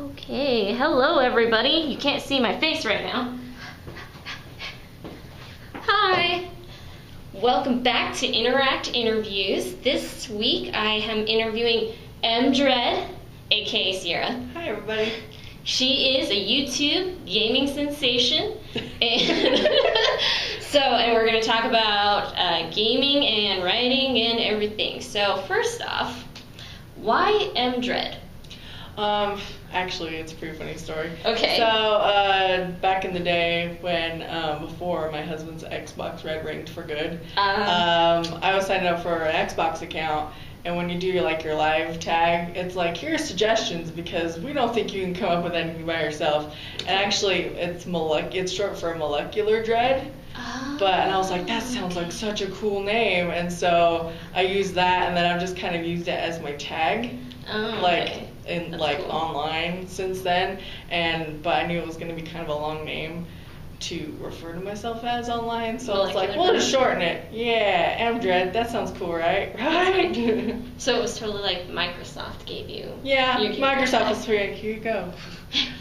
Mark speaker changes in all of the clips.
Speaker 1: Okay, hello everybody. You can't see my face right now. Hi! Welcome back to Interact Interviews. This week I am interviewing M.Dread, aka Sierra.
Speaker 2: Hi everybody.
Speaker 1: She is a YouTube gaming sensation. And and we're going to talk about gaming and writing and everything. So first off, why M.Dread?
Speaker 2: Actually, it's a pretty funny story.
Speaker 1: Okay.
Speaker 2: So, back in the day when, before my husband's Xbox Red ringed for good, I was signed up for an Xbox account, and when you do your live tag, it's like, here are suggestions because we don't think you can come up with anything by yourself. And actually, it's short for molecular dread. And I was like, that sounds like such a cool name, and so I used that, and then I've just kind of used it as my tag.
Speaker 1: Okay.
Speaker 2: That's cool. Online since then, but I knew it was going to be kind of a long name to refer to myself as online, so I was like, we'll just shorten it. Yeah, M.Dread, that sounds cool, right? Right?
Speaker 1: So it was totally like Microsoft gave you.
Speaker 2: Yeah, Microsoft was like, here you go.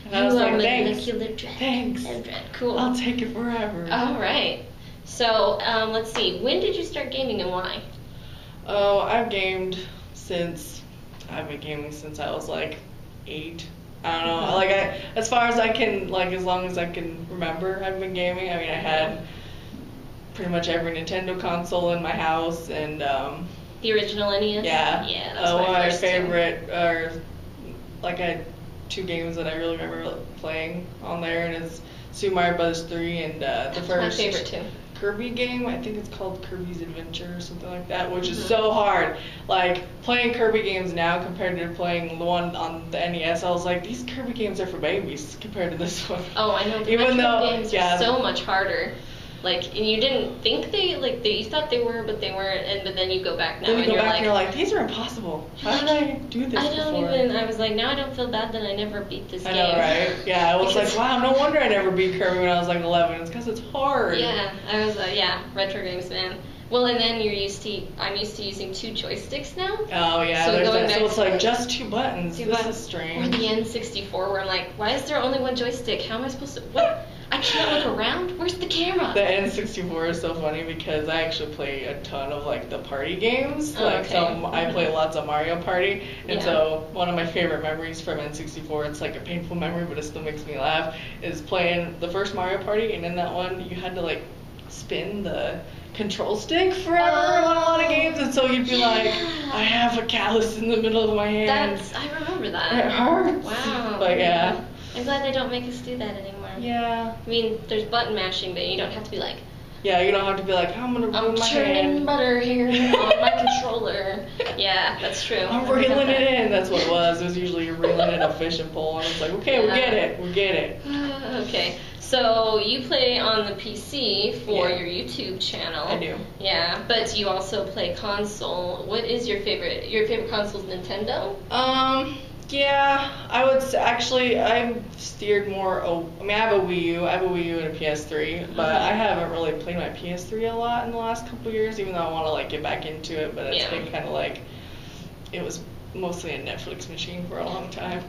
Speaker 2: And I was like, thanks. Thanks.
Speaker 1: M.Dread, cool.
Speaker 2: I'll take it forever.
Speaker 1: All right. So let's see. When did you start gaming and why?
Speaker 2: Oh, I've been gaming since I was like 8. I don't know. As far as I can, as long as I can remember, I've been gaming. I mean, I had pretty much every Nintendo console in my house, and
Speaker 1: the original NES.
Speaker 2: Yeah.
Speaker 1: Yeah, that's
Speaker 2: one of my
Speaker 1: first
Speaker 2: favorite, I had 2 games that I really remember playing on there, and it's Super Mario Bros. 3 and the first.
Speaker 1: My favorite too.
Speaker 2: Kirby game, I think it's called Kirby's Adventure or something like that, which is so hard. Like, playing Kirby games now compared to playing the one on the NES, I was like, these Kirby games are for babies compared to this one.
Speaker 1: Oh, I know.
Speaker 2: Even though
Speaker 1: games are so much harder. And you didn't think you thought they were, but they weren't, but then you go back now
Speaker 2: and you're like, these are impossible. How did I do this
Speaker 1: I was like, now I don't feel bad that I never beat this game.
Speaker 2: I know, right? Yeah, I was like, wow, no wonder I never beat Kirby when I was like 11. It's because it's hard.
Speaker 1: Yeah, I was retro games, man. Well, and then I'm used to using 2 joysticks now.
Speaker 2: Oh, yeah,
Speaker 1: so
Speaker 2: it's like just 2 buttons. This is strange.
Speaker 1: Or the N64, where I'm like, why is there only 1 joystick? How am I supposed to, what? I can't look around. Where's the camera?
Speaker 2: The N64 is so funny because I actually play a ton of the party games. So I play lots of Mario Party, and so one of my favorite memories from N64, it's like a painful memory, but it still makes me laugh, is playing the first Mario Party, and in that one you had to spin the control stick forever on a lot of games, and so you'd be like, I have a callus in the middle of my hand.
Speaker 1: I remember that.
Speaker 2: It hurts.
Speaker 1: Wow.
Speaker 2: But yeah.
Speaker 1: I'm glad they don't make us do that anymore.
Speaker 2: Yeah.
Speaker 1: I mean, there's button mashing, but you don't have to be like,
Speaker 2: yeah, you don't have to be like, I'm gonna ruin my hand.
Speaker 1: I'm churning butter here on my controller. Yeah, that's true.
Speaker 2: I'm reeling it in. That's what it was. It was usually you're reeling in a fishing pole, and it's like, okay, we get it.
Speaker 1: Okay. So you play on the PC for your YouTube channel.
Speaker 2: I do.
Speaker 1: Yeah, but you also play console. What is your favorite? Your favorite console is Nintendo?
Speaker 2: Yeah, I would say, actually, I've steered more, I have a Wii U and a PS3, but I haven't really played my PS3 a lot in the last couple of years, even though I want to get back into it, but it's been kind of it was mostly a Netflix machine for a long time.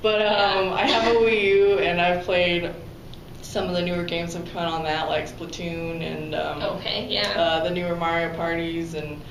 Speaker 2: But I have a Wii U, and I've played some of the newer games that have come out on that, like Splatoon and the newer Mario parties and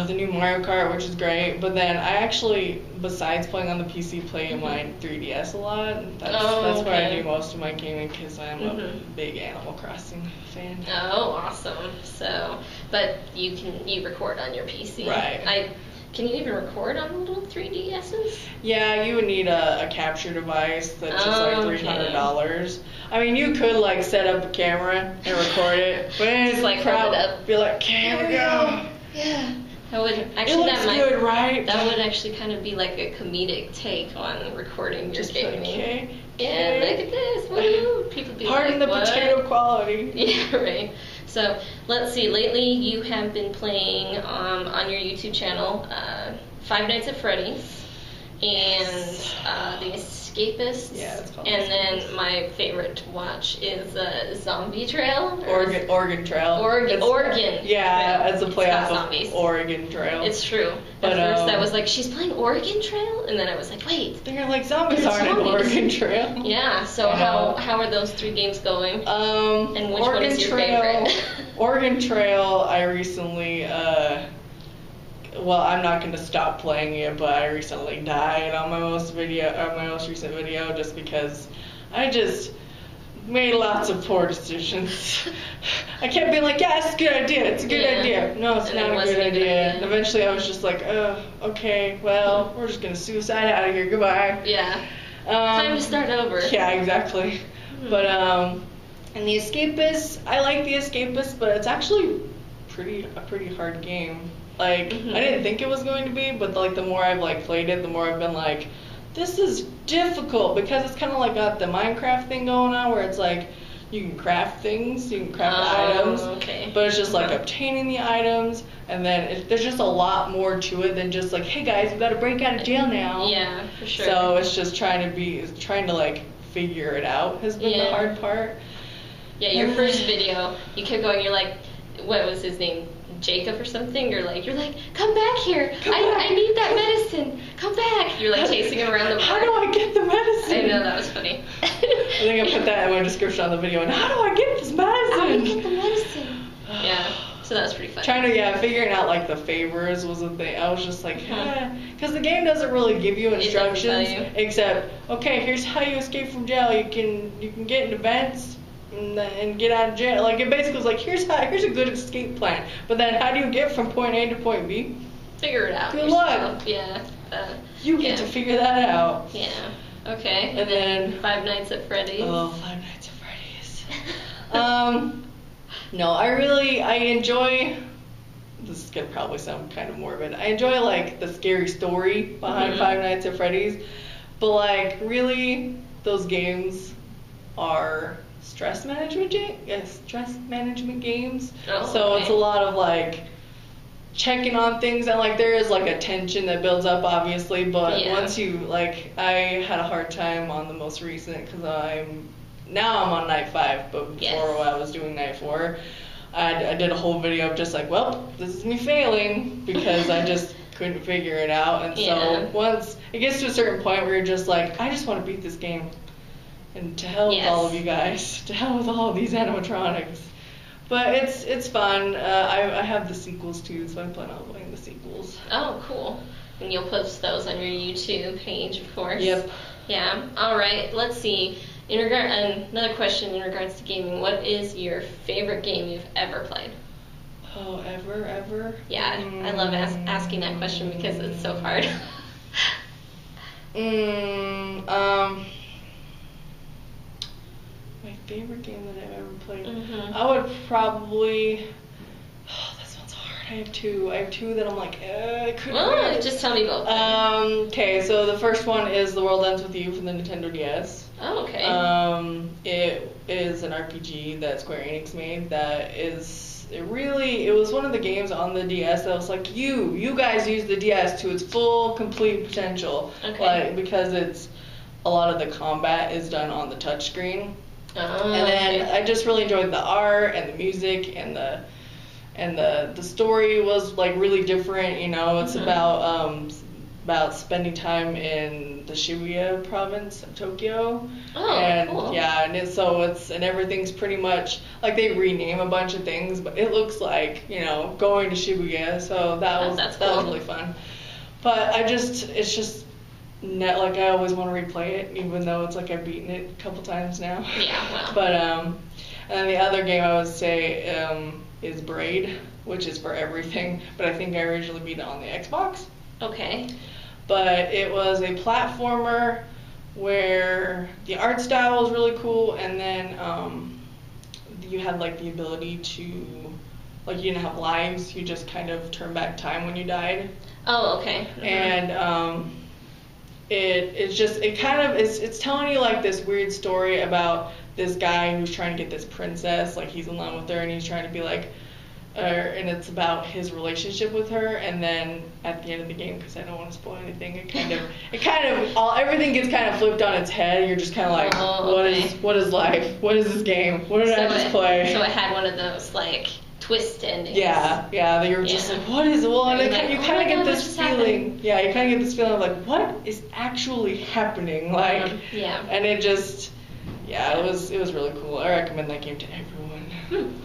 Speaker 2: the new Mario Kart, which is great. But then I actually, besides playing on the PC, play my 3DS a lot. That's where I do most of my gaming because I'm a big Animal Crossing fan.
Speaker 1: Oh, awesome. So, but you record on your PC.
Speaker 2: Right.
Speaker 1: Can you even record on the little 3DSs?
Speaker 2: Yeah, you would need a capture device that's just $300. I mean, you could set up a camera and record it, but it's
Speaker 1: hold it up.
Speaker 2: Be like, here we go.
Speaker 1: Yeah. That would actually
Speaker 2: good, right?
Speaker 1: That would actually kind of be like a comedic take on recording your gaming. Yeah, look at this. Woo! People be
Speaker 2: Pardon the potato quality.
Speaker 1: Yeah, right. So let's see. Lately, you have been playing on your YouTube channel Five Nights at Freddy's, and The Escapists.
Speaker 2: Yeah, it's called
Speaker 1: And
Speaker 2: The
Speaker 1: then my favorite to watch is Zombie Trail.
Speaker 2: Oregon Trail.
Speaker 1: Oregon.
Speaker 2: Yeah,
Speaker 1: Trail.
Speaker 2: it's a
Speaker 1: It's
Speaker 2: play
Speaker 1: got
Speaker 2: off
Speaker 1: zombies.
Speaker 2: of Oregon Trail.
Speaker 1: It's true.
Speaker 2: But,
Speaker 1: At first I was like, she's playing Oregon Trail? And then I was like, wait.
Speaker 2: They're like, zombies
Speaker 1: It's
Speaker 2: aren't in
Speaker 1: zombies.
Speaker 2: Oregon Trail.
Speaker 1: Yeah, so
Speaker 2: I know.
Speaker 1: how are those 3 games going? And which
Speaker 2: Oregon
Speaker 1: one is your
Speaker 2: Trail,
Speaker 1: favorite?
Speaker 2: Oregon Trail, I recently, well, I'm not going to stop playing it, but I recently died on my most recent video just because I just made lots of poor decisions. I kept being like, yeah, it's a good idea, it's a good idea. No, it's
Speaker 1: And
Speaker 2: not
Speaker 1: it
Speaker 2: a
Speaker 1: wasn't
Speaker 2: good
Speaker 1: a good
Speaker 2: idea.
Speaker 1: idea.
Speaker 2: And eventually I was just like, oh, okay, well, we're just going to suicide out of here, goodbye.
Speaker 1: Yeah. Time to start over.
Speaker 2: Yeah, exactly. But, and The Escapists, I like The Escapists, but it's actually a pretty hard game. Like, I didn't think it was going to be, but like the more I've like played it, the more I've been like, this is difficult, because it's kind of like got the Minecraft thing going on, where it's like you can craft things, you can craft items, but it's just like obtaining the items, and then there's just a lot more to it than just like, hey guys, we got to break out of jail now.
Speaker 1: Yeah, for sure.
Speaker 2: So it's just trying to like figure it out has been the hard part.
Speaker 1: Yeah, your first video, you kept going, you're like, what was his name? Jacob or something? You're like, come back here. I need that medicine. Come back. You're like chasing him around the park.
Speaker 2: How do I get the medicine?
Speaker 1: I know, that was funny.
Speaker 2: I think I put that in my description on the video. And how do I get this medicine?
Speaker 1: How do you get the medicine? Yeah, so that was pretty fun.
Speaker 2: Figuring out like the favors was a thing. I was just like, because the game doesn't really give you instructions, except, okay, here's how you escape from jail. You can get into vents and get out of jail. Like, it basically was like, here's a good escape plan. But then how do you get from point A to point B?
Speaker 1: Figure it out.
Speaker 2: Good luck.
Speaker 1: Yeah.
Speaker 2: You get to figure that out.
Speaker 1: Yeah. Okay.
Speaker 2: And then
Speaker 1: Five Nights at Freddy's.
Speaker 2: Oh, Five Nights at Freddy's. No, I enjoy, this is gonna probably sound kind of morbid, I enjoy like the scary story behind Five Nights at Freddy's, but like really those games are stress management games. So it's a lot of like checking on things, and like there is like a tension that builds up obviously, but once you like, I had a hard time on the most recent, because I'm on night 5, but before I was doing night 4, I did a whole video of just like, well, this is me failing because I just couldn't figure it out. And so once it gets to a certain point where you're just like, I just want to beat this game, and to hell with all of you guys, to hell with all of these animatronics. But it's fun. I have the sequels too, so I plan on playing the sequels.
Speaker 1: Oh, cool. And you'll post those on your YouTube page, of course.
Speaker 2: Yep.
Speaker 1: Yeah. All right. Let's see. Another question in regards to gaming. What is your favorite game you've ever played?
Speaker 2: Oh, ever?
Speaker 1: Yeah, I love asking that question because it's so hard.
Speaker 2: My favorite game that I've ever played. I would probably. Oh, this one's hard. I have two that I'm like, I couldn't.
Speaker 1: Well, just tell me both.
Speaker 2: Okay, so the first one is The World Ends With You for the Nintendo DS.
Speaker 1: Oh, okay.
Speaker 2: It is an RPG that Square Enix made that is, it was one of the games on the DS that was like, you guys use the DS to its full, complete potential.
Speaker 1: Okay.
Speaker 2: Like, because a lot of the combat is done on the touchscreen.
Speaker 1: Oh,
Speaker 2: and then I just really enjoyed the art and the music, and the story was like really different, you know. It's about spending time in the Shibuya province of Tokyo.
Speaker 1: Oh,
Speaker 2: and
Speaker 1: cool.
Speaker 2: Yeah, and everything's pretty much like they rename a bunch of things, but it looks like, you know, going to Shibuya. So that was really fun. But it's just like I always want to replay it, even though it's like I've beaten it a couple times now.
Speaker 1: Yeah, wow.
Speaker 2: But and then the other game I would say is M.Dread, which is for everything, but I think I originally beat it on the Xbox.
Speaker 1: Okay.
Speaker 2: But it was a platformer where the art style was really cool, and then you had like the ability to, like, you didn't have lives, you just kind of turn back time when you died.
Speaker 1: Oh, okay.
Speaker 2: And it's telling you like this weird story about this guy who's trying to get this princess, like he's in love with her, and he's trying to be like, and it's about his relationship with her, and then at the end of the game, because I don't want to spoil anything, everything gets kind of flipped on its head. You're just kind of like, what is life? What is this game? What did I just play?
Speaker 1: So it had one of those like twist endings.
Speaker 2: Yeah. You're just like, what is? Well, and then you kind of get this feeling. Yeah, you kind of get this feeling of like, what is actually happening? Like, and it just, it was really cool. I recommend that game to everyone.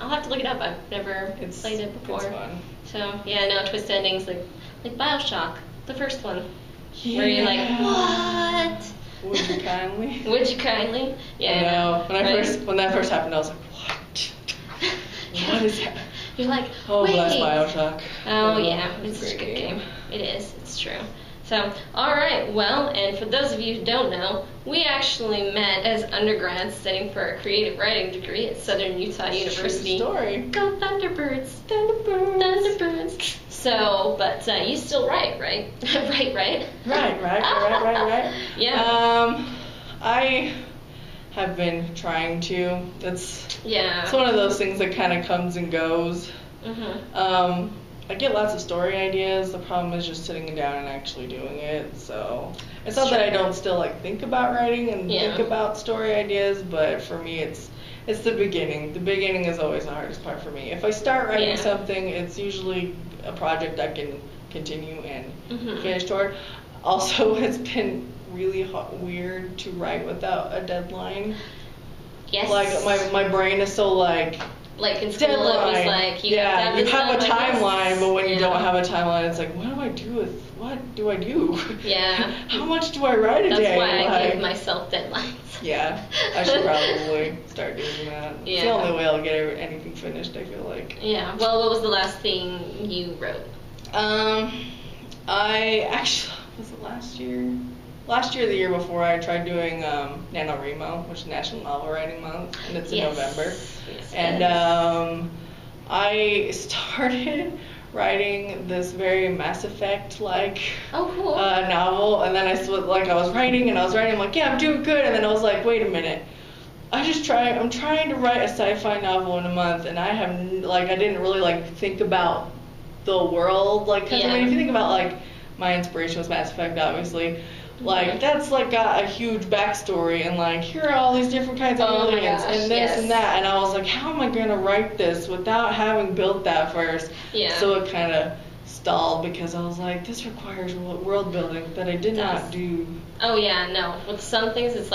Speaker 1: I'll have to look it up. I've never played it before.
Speaker 2: It's fun.
Speaker 1: So twist endings like BioShock, the first one, where you're like, what?
Speaker 2: Would you kindly?
Speaker 1: Would you kindly? Yeah.
Speaker 2: I know. When that first happened, I was like, what? What is happening?
Speaker 1: You're like,
Speaker 2: wait. Bless BioShock.
Speaker 1: Oh yeah, it's such a good game. It is. It's true. So, alright, well, and for those of you who don't know, we actually met as undergrads studying for a creative writing degree at Southern Utah University.
Speaker 2: True story.
Speaker 1: Go Thunderbirds! Thunderbirds! So, but you still write, right? Right.
Speaker 2: Right.
Speaker 1: Yeah.
Speaker 2: I have been trying to. It's one of those things that kind of comes and goes. I get lots of story ideas. The problem is just sitting down and actually doing it. So it's not that I don't still like think about writing and think about story ideas, but for me it's the beginning. The beginning is always the hardest part for me. If I start writing something, it's usually a project I can continue and finish toward. Also, it's been really weird to write without a deadline.
Speaker 1: Yes.
Speaker 2: Like my brain is so like
Speaker 1: in school it was like you have
Speaker 2: a timeline, but when you don't have a timeline, it's like, what do I do?
Speaker 1: Yeah.
Speaker 2: How much do I write a day?
Speaker 1: That's why I give myself deadlines.
Speaker 2: Yeah, I should probably start doing that. Yeah. It's the only way I'll get anything finished, I feel like.
Speaker 1: Yeah. Well, what was the last thing you wrote?
Speaker 2: I actually, was it last year? Last year, the year before, I tried doing NaNoWriMo, which is National Novel Writing Month, and it's in November.
Speaker 1: Yes,
Speaker 2: and I started writing this very Mass Effect novel, and then I was writing, I'm like, yeah, I'm doing good, and then I was like, wait a minute. I'm trying to write a sci-fi novel in a month, and I didn't really think about the world, because if you think about my inspiration was Mass Effect, obviously. That's got a huge backstory, and here are all these different kinds of aliens and this and that, and I was like, how am I gonna write this without having built that first? So it kind of stalled because I was like, this requires world building that I did not do.
Speaker 1: Oh yeah, no. With some things it's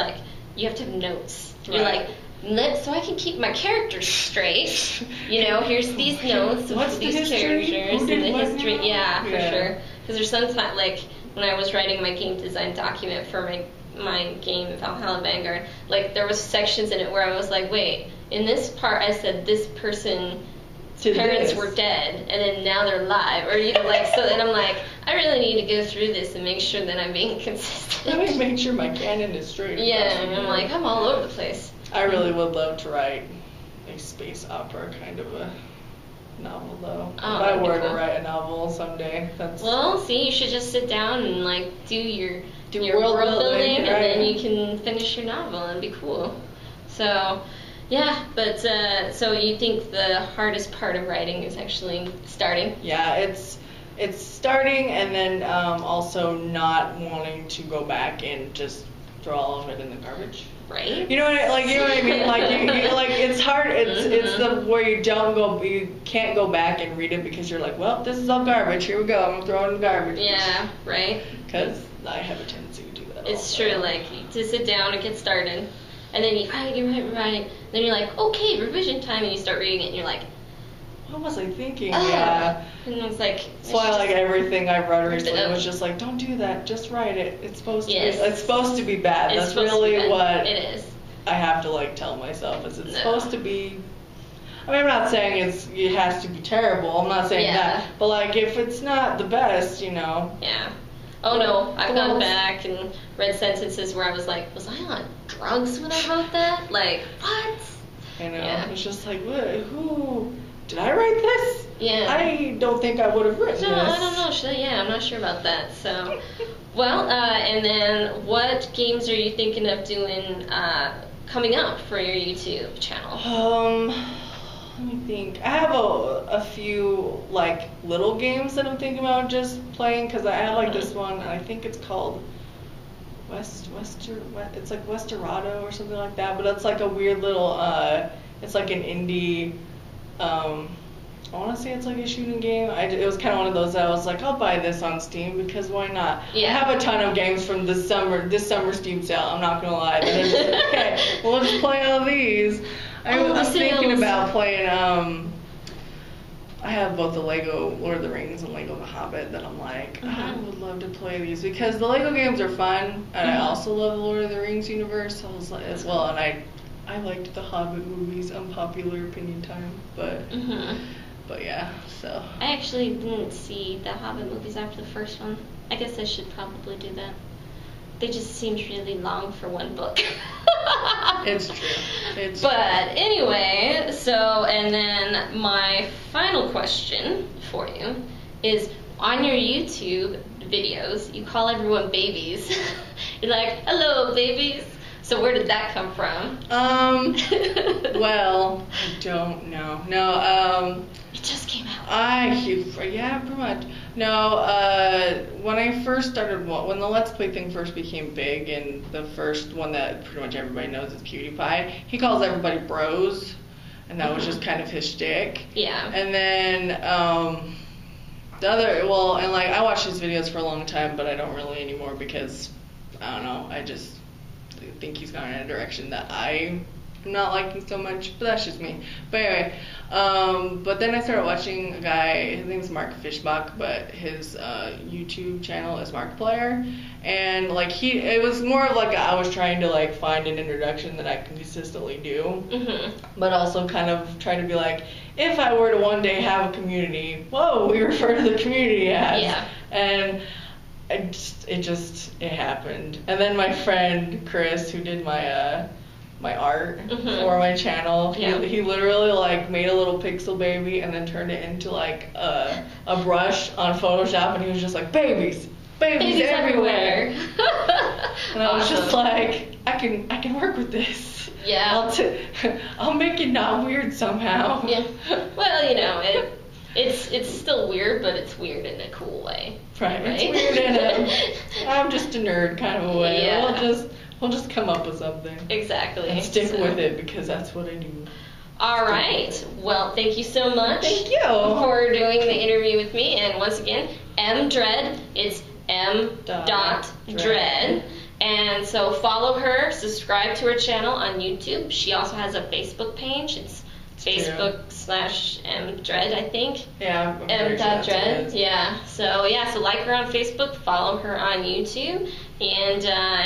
Speaker 1: you have to have notes. Right. You're so I can keep my characters straight. Here's these notes of these characters and the history. Yeah, for sure. Because there's sometimes when I was writing my game design document for my game Valhalla Vanguard, there was sections in it where I was like, wait, in this part I said this person's parents were dead and then now they're alive, or so then I'm like, I really need to go through this and make sure that I'm being consistent.
Speaker 2: Let me make sure my canon is straight.
Speaker 1: Yeah, and I'm all over the place.
Speaker 2: I really would love to write a space opera kind of a novel though. If I were to write a novel someday,
Speaker 1: well, see, you should just sit down and do your world building, and then you can finish your novel and be cool. So, yeah, but so you think the hardest part of writing is actually starting? Yeah,
Speaker 2: it's starting, and then also not wanting to go back and just throw all of it in the garbage.
Speaker 1: Right.
Speaker 2: You know what I mean? It's hard. It's the where you can't go back and read it because you're like, well, this is all garbage. Here we go. I'm gonna throw it in the garbage.
Speaker 1: Yeah. Right.
Speaker 2: Because I have a tendency to do that.
Speaker 1: It's true. To sit down and get started, and then you write. Then you're like, okay, revision time, and you start reading it, and you're like,
Speaker 2: what was I thinking? Yeah.
Speaker 1: And it's like.
Speaker 2: That's why everything I've read recently was just don't do that. Just write it. It's supposed to be. It's supposed to be bad. That's really what
Speaker 1: it is.
Speaker 2: I have to tell myself is it's supposed to be. I mean, I'm not saying it has to be terrible. I'm not saying that. But if it's not the best,
Speaker 1: Yeah. Oh no, I've gone back and read sentences where I was like, was I on drugs when I wrote that? What?
Speaker 2: I know. Yeah. It's just who? Did I write this?
Speaker 1: Yeah.
Speaker 2: I don't think I would have written this.
Speaker 1: No, I don't know. I'm not sure about that. So, well, and then what games are you thinking of doing coming up for your YouTube channel?
Speaker 2: Let me think. I have a few like little games that I'm thinking about just playing because I have like this one. I think it's called it's like Westerado or something like that. But it's like a weird little. It's like an indie. I want to say it's like a shooting game. It was kind of one of those that I was like, I'll buy this on Steam because why not?
Speaker 1: Yeah.
Speaker 2: I have a ton of games from this summer Steam sale. I'm not gonna lie. But it's just, okay, well, let's play all these. I'm thinking about playing. I have both the Lego Lord of the Rings and Lego The Hobbit that I'm like, I would love to play these because the Lego games are fun, and I also love the Lord of the Rings universe as well. And I liked the Hobbit movies. Unpopular opinion time, but. But yeah, so.
Speaker 1: I actually didn't see the Hobbit movies after the first one. I guess I should probably do that. They just seemed really long for one book.
Speaker 2: It's true.
Speaker 1: But anyway, so, and then my final question for you is, on your YouTube videos, you call everyone babies. You're like, hello, babies. So where did that come from?
Speaker 2: Well, I don't know. No,
Speaker 1: it just came out.
Speaker 2: Yeah, pretty much. No, when I first started, when the Let's Play thing first became big, and the first one that pretty much everybody knows is PewDiePie, he calls everybody bros, and that was just kind of his shtick.
Speaker 1: Yeah.
Speaker 2: And then, and like, I watched his videos for a long time, but I don't really anymore because, I don't know, I just think he's gone in a direction that I'm not liking so much, but that's just me. But anyway, but then I started watching a guy, his name's Mark Fishbach, but his YouTube channel is Markiplier, and like it was more of like I was trying to like find an introduction that I can consistently do, but also kind of trying to be like, if I were to one day have a community, we refer to the community as,
Speaker 1: yeah.
Speaker 2: And it happened. And then my friend Chris, who did my my art for my channel, he literally like made a little pixel baby and then turned it into like a brush on Photoshop, and he was just like, babies everywhere. And I was just like, I can work with this.
Speaker 1: Yeah.
Speaker 2: I'll make it not weird somehow.
Speaker 1: Yeah. Well, you know, it's still weird, but it's weird in a cool way.
Speaker 2: Right. It's weird in I'm just a nerd kind of a way. Yeah. We'll just come up with something.
Speaker 1: Exactly.
Speaker 2: And stick with it because that's what I do.
Speaker 1: All right. Well, thank you so much.
Speaker 2: Thank you
Speaker 1: For doing the interview with me. And once again, M.Dread. It's M.Dread. And so follow her, subscribe to her channel on YouTube. She also has a Facebook page. It's Facebook/M.Dread, I think.
Speaker 2: Yeah.
Speaker 1: M.Dread. Yeah. So like her on Facebook, follow her on YouTube, and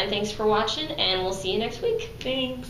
Speaker 1: thanks for watching, and we'll see you next week.
Speaker 2: Thanks.